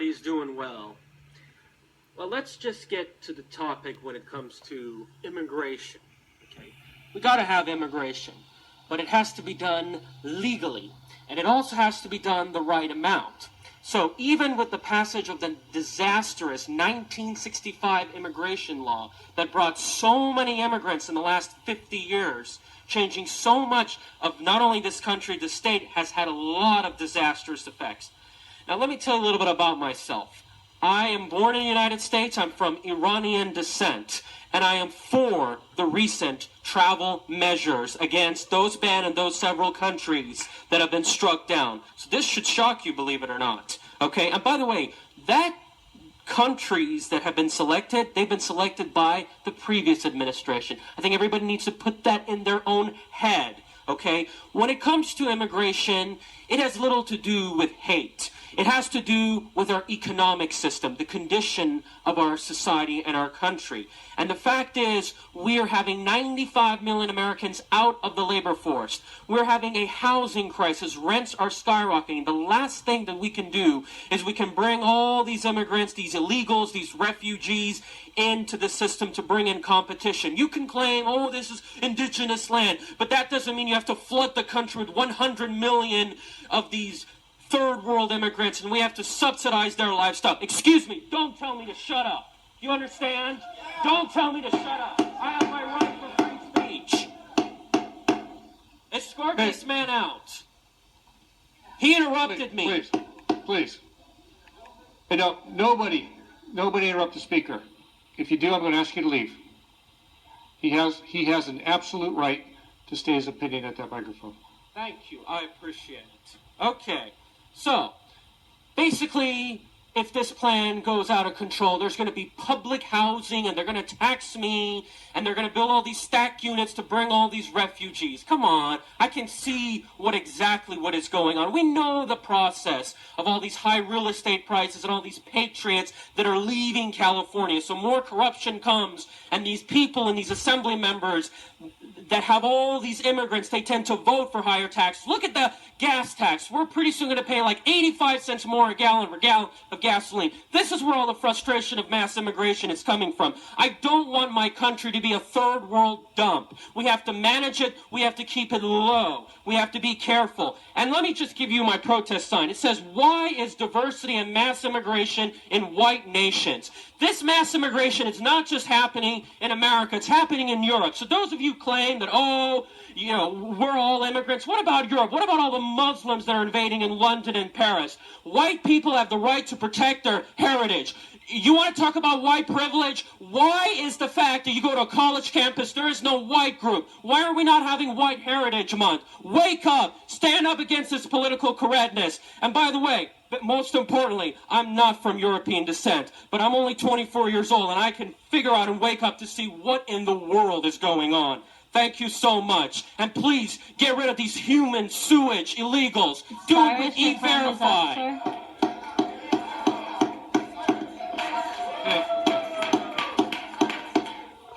everybody's doing well. Well, let's just get to the topic when it comes to immigration. Okay, we got to have immigration, but it has to be done legally, and it also has to be done the right amount. So even with the passage of the disastrous 1965 immigration law that brought so many immigrants in the last 50 years, changing so much of not only this country, the state has had a lot of disastrous effects. Now let me tell you a little bit about myself. I am born in the United States. I'm from Iranian descent, and I am for the recent travel measures against those banned in those several countries that have been struck down. So this should shock you, believe it or not. Okay, and by the way, that countries that have been selected, they've been selected by the previous administration. I think everybody needs to put that in their own head. Okay, when it comes to immigration, it has little to do with hate. It has to do with our economic system, the condition of our society and our country. And the fact is, we are having 95 million Americans out of the labor force. We're having a housing crisis. Rents are skyrocketing. The last thing that we can do is we can bring all these immigrants, these illegals, these refugees into the system to bring in competition. You can claim, oh, this is indigenous land, but that doesn't mean you have to flood the country with 100 million of these third world immigrants, and we have to subsidize their lifestyle. Excuse me, don't tell me to shut up. You understand? Don't tell me to shut up. I have my right for free speech. Escort this man out. He interrupted me. Please. Hey, no, nobody interrupt the speaker. If you do, I'm going to ask you to leave. He has an absolute right to state his opinion at that microphone. Thank you. I appreciate it. Okay. So, basically, if this plan goes out of control, there's going to be public housing, and they're going to tax me, and they're going to build all these stack units to bring all these refugees. Come on, I can see what is going on. We know the process of all these high real estate prices and all these patriots that are leaving California. So more corruption comes, and these people and these assembly members that have all these immigrants, they tend to vote for higher taxes. Look at the gas tax. We're pretty soon going to pay like 85 cents more a gallon of gasoline. This is where all the frustration of mass immigration is coming from. I don't want my country to be a third world dump. We have to manage it. We have to keep it low. We have to be careful. And let me just give you my protest sign. It says, why is diversity and mass immigration in white nations? This mass immigration is not just happening in America. It's happening in Europe. So those of you claim that, oh, you know, we're all immigrants. What about Europe? What about all the Muslims that are invading in London and Paris? White people have the right to protect their heritage. You want to talk about white privilege? Why is the fact that you go to a college campus, there is no white group? Why are we not having White Heritage Month? Wake up. Stand up against this political correctness. And by the way, but most importantly, I'm not from European descent, but I'm only 24 years old, and I can figure out and wake up to see what in the world is going on. Thank you so much. And please, get rid of these human sewage illegals. Do it with E-Verify.